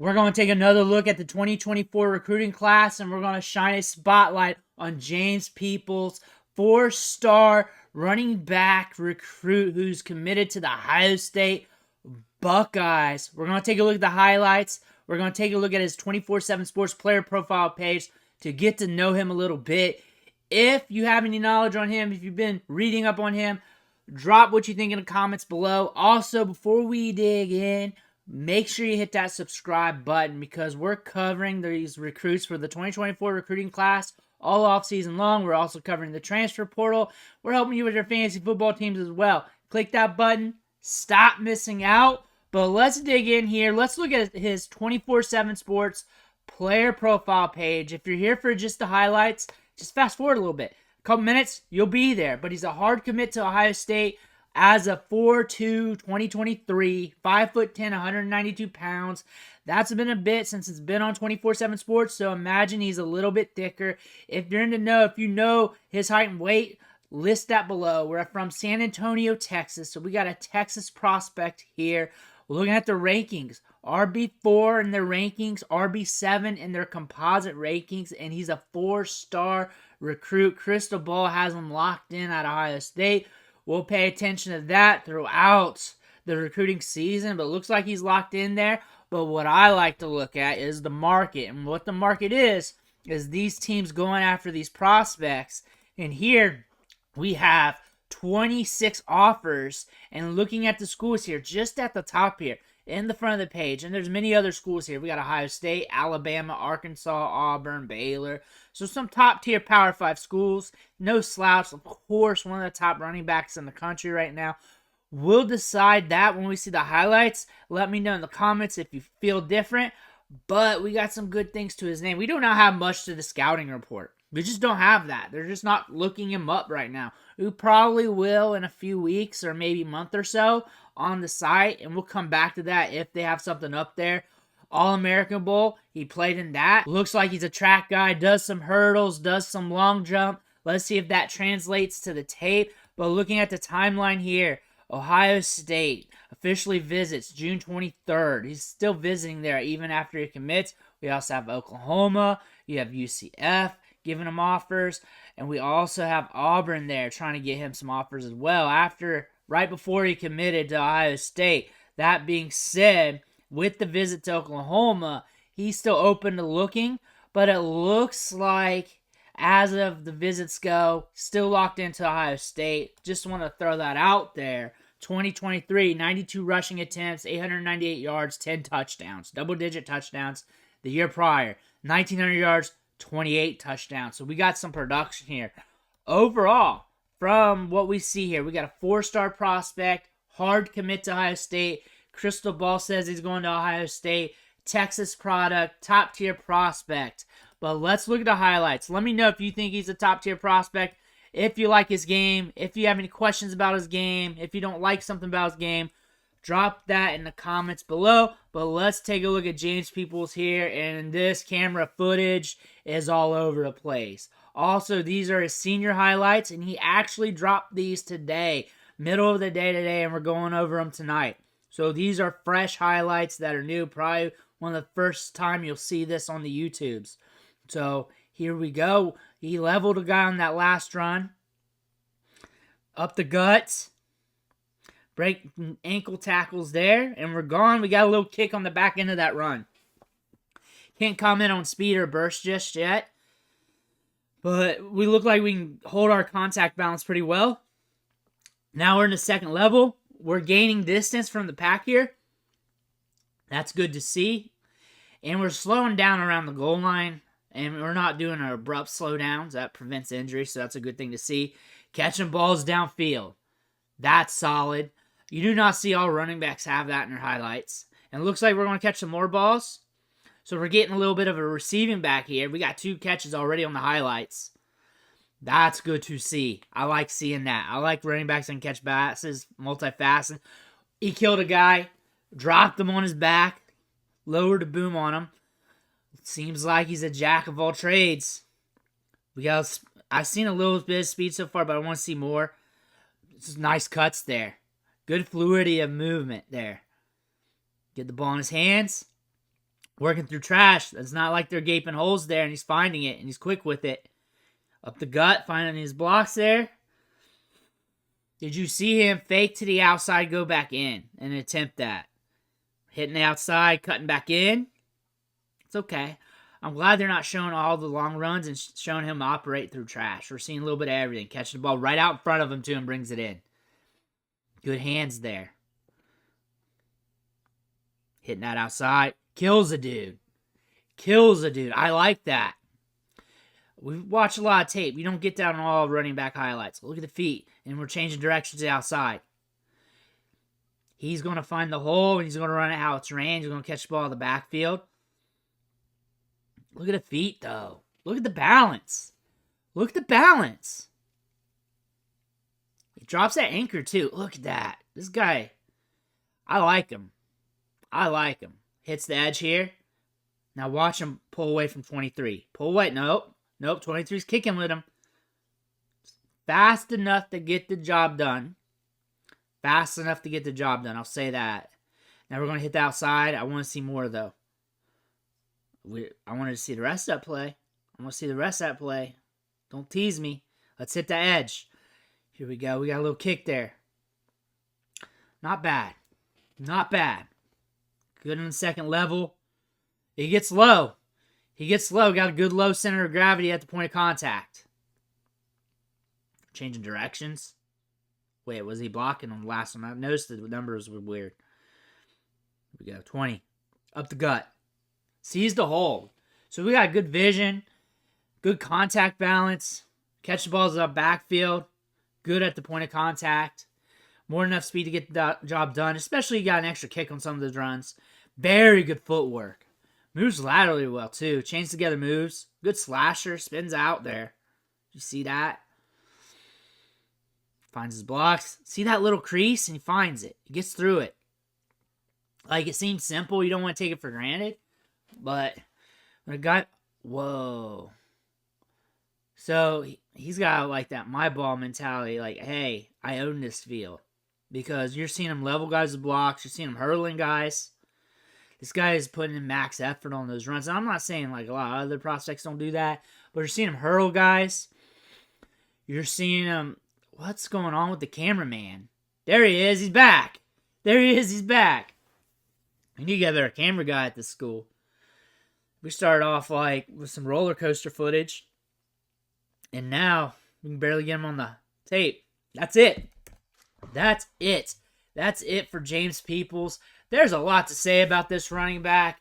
We're going to take another look at the 2024 recruiting class, and we're going to shine a spotlight on James Peoples, 4-star running back recruit who's committed to the Ohio State Buckeyes. We're going to take a look at the highlights. We're going to take a look at his 24/7 Sports player profile page to get to know him a little bit. If you have any knowledge on him, if you've been reading up on him, drop what you think in the comments below. Also, before we dig in, make sure you hit that subscribe button because we're covering these recruits for the 2024 recruiting class all off season long. We're also covering the transfer portal. We're helping you with your fantasy football teams as well. Click that button. Stop missing out. But let's dig in here. Let's look at his 24/7 Sports player profile page. If you're here for just the highlights, just fast forward a little bit. A couple minutes, you'll be there. But he's a hard commit to Ohio State. As of 4/2, 2023, 5'10", 192 pounds. That's been a bit since it's been on 24/7 Sports, so imagine he's a little bit thicker. If you're in to know, if you know his height and weight, list that below. We're from San Antonio, Texas, so we got a Texas prospect here. We're looking at the rankings. RB4 in their rankings, RB7 in their composite rankings, and he's a 4-star recruit. Crystal Ball has him locked in at Ohio State. We'll pay attention to that throughout the recruiting season, but it looks like he's locked in there. But what I like to look at is the market. And what the market is these teams going after these prospects. And here we have 26 offers. And looking at the schools here, just at the top here, in the front of the page, and there's many other schools here. We got Ohio State, Alabama, Arkansas, Auburn, Baylor. So some top-tier Power 5 schools. No slouch. Of course, one of the top running backs in the country right now. We'll decide that when we see the highlights. Let me know in the comments if you feel different. But we got some good things to his name. We do not have much to the scouting report. We just don't have that. They're just not looking him up right now. We probably will in a few weeks or maybe a month or so on the site, and we'll come back to that if they have something up there. All-American Bowl, he played in that. Looks like he's a track guy, does some hurdles, does some long jump. Let's see if that translates to the tape. But looking at the timeline here, Ohio State officially visits June 23rd. He's still visiting there even after he commits. We also have Oklahoma. You have UCF giving him offers. And we also have Auburn there trying to get him some offers as well right before he committed to Ohio State. That being said, with the visit to Oklahoma, he's still open to looking, but it looks like as of the visits go, still locked into Ohio State. Just want to throw that out there. 2023, 92 rushing attempts, 898 yards, 10 touchdowns, double-digit touchdowns. The year prior, 1,900 yards, 28 touchdowns. So we got some production here. Overall, from what we see here, we got a 4-star prospect, hard commit to Ohio State. Crystal Ball says he's going to Ohio State. Texas product, top-tier prospect. But let's look at the highlights. Let me know if you think he's a top-tier prospect, if you like his game, if you have any questions about his game, if you don't like something about his game, drop that in the comments below. But let's take a look at James Peoples here, and this camera footage is all over the place. Also, these are his senior highlights, and he actually dropped these today, middle of the day today, and we're going over them tonight. So these are fresh highlights that are new, probably one of the first time you'll see this on the YouTubes. So here we go. He leveled a guy on that last run. Up the guts. Break ankle tackles there, and we're gone. We got a little kick on the back end of that run. Can't comment on speed or burst just yet. But we look like we can hold our contact balance pretty well. Now we're in the second level. We're gaining distance from the pack here. That's good to see. And we're slowing down around the goal line. And we're not doing an abrupt slowdowns. That prevents injury, so that's a good thing to see. Catching balls downfield. That's solid. You do not see all running backs have that in their highlights. And it looks like we're going to catch some more balls. So we're getting a little bit of a receiving back here. We got 2 catches already on the highlights. That's good to see. I like seeing that. I like running backs that can catch passes, multifaceted. He killed a guy, dropped him on his back, lowered the boom on him. Seems like he's a jack of all trades. I've seen a little bit of speed so far, but I want to see more. Just nice cuts there. Good fluidity of movement there. Get the ball in his hands. Working through trash. It's not like they're gaping holes there, and he's finding it, and he's quick with it. Up the gut, finding his blocks there. Did you see him fake to the outside, go back in, and attempt that? Hitting the outside, cutting back in. It's okay. I'm glad they're not showing all the long runs and showing him operate through trash. We're seeing a little bit of everything. Catching the ball right out in front of him, too, and brings it in. Good hands there. Hitting that outside. Kills a dude. Kills a dude. I like that. We watch a lot of tape. We don't get down on all running back highlights. Look at the feet. And we're changing directions to the outside. He's going to find the hole, and he's going to run it how it's ran. He's going to catch the ball in the backfield. Look at the feet, though. Look at the balance. Look at the balance. He drops that anchor, too. Look at that. This guy, I like him. I like him. Hits the edge here. Now watch him pull away from 23. Pull away. Nope. Nope. 23's kicking with him. Fast enough to get the job done. Fast enough to get the job done. I'll say that. Now we're going to hit the outside. I want to see more, though. I wanted to see the rest of that play. I want to see the rest of that play. Don't tease me. Let's hit the edge. Here we go. We got a little kick there. Not bad. Not bad. Good on the second level. He gets low. He gets low. Got a good low center of gravity at the point of contact. Changing directions. Wait, was he blocking on the last one? I noticed the numbers were weird. Here we go. 20. Up the gut. Sees the hole. So we got good vision. Good contact balance. Catch the balls up backfield. Good at the point of contact. More than enough speed to get the job done. Especially you got an extra kick on some of those runs. Very good footwork. Moves laterally well, too. Chains together moves. Good slasher. Spins out there. You see that? Finds his blocks. See that little crease? And he finds it. He gets through it. Like, it seems simple. You don't want to take it for granted. But when a guy... Whoa. So, he's got, like, that my ball mentality. Like, hey, I own this field. Because you're seeing him level guys with blocks. You're seeing him hurdling guys. This guy is putting in max effort on those runs. And I'm not saying, like, a lot of other prospects don't do that. But you're seeing him hurdle guys. You're seeing him... What's going on with the cameraman? There he is. He's back. There he is. He's back. We need to get a camera guy at this school. We started off like with some roller coaster footage. And now we can barely get him on the tape. That's it. That's it. That's it for James Peoples. There's a lot to say about this running back.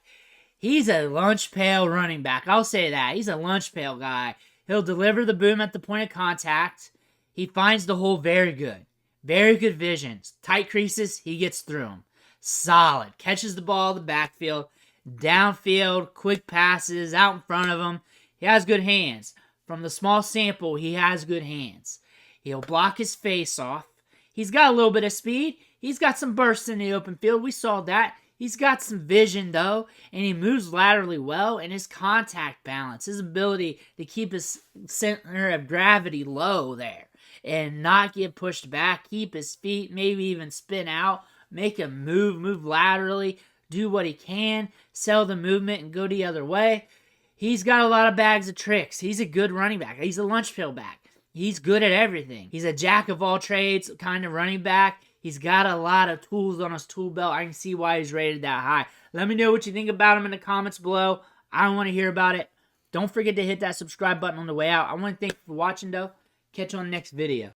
He's a lunch pail running back. I'll say that. He's a lunch pail guy. He'll deliver the boom at the point of contact. He finds the hole very good. Very good vision. Tight creases, he gets through them. Solid. Catches the ball in the backfield. Downfield, quick passes, out in front of him. He has good hands. From the small sample, he has good hands. He'll block his face off. He's got a little bit of speed. He's got some bursts in the open field. We saw that. He's got some vision, though, and he moves laterally well, and his contact balance, his ability to keep his center of gravity low there and not get pushed back, keep his feet, maybe even spin out, make him move laterally, do what he can, sell the movement and go the other way. He's got a lot of bags of tricks. He's a good running back. He's a lunch pail back. He's good at everything. He's a jack of all trades kind of running back. He's got a lot of tools on his tool belt. I can see why he's rated that high. Let me know what you think about him in the comments below. I want to hear about it. Don't forget to hit that subscribe button on the way out. I want to thank you for watching, though. Catch you on the next video.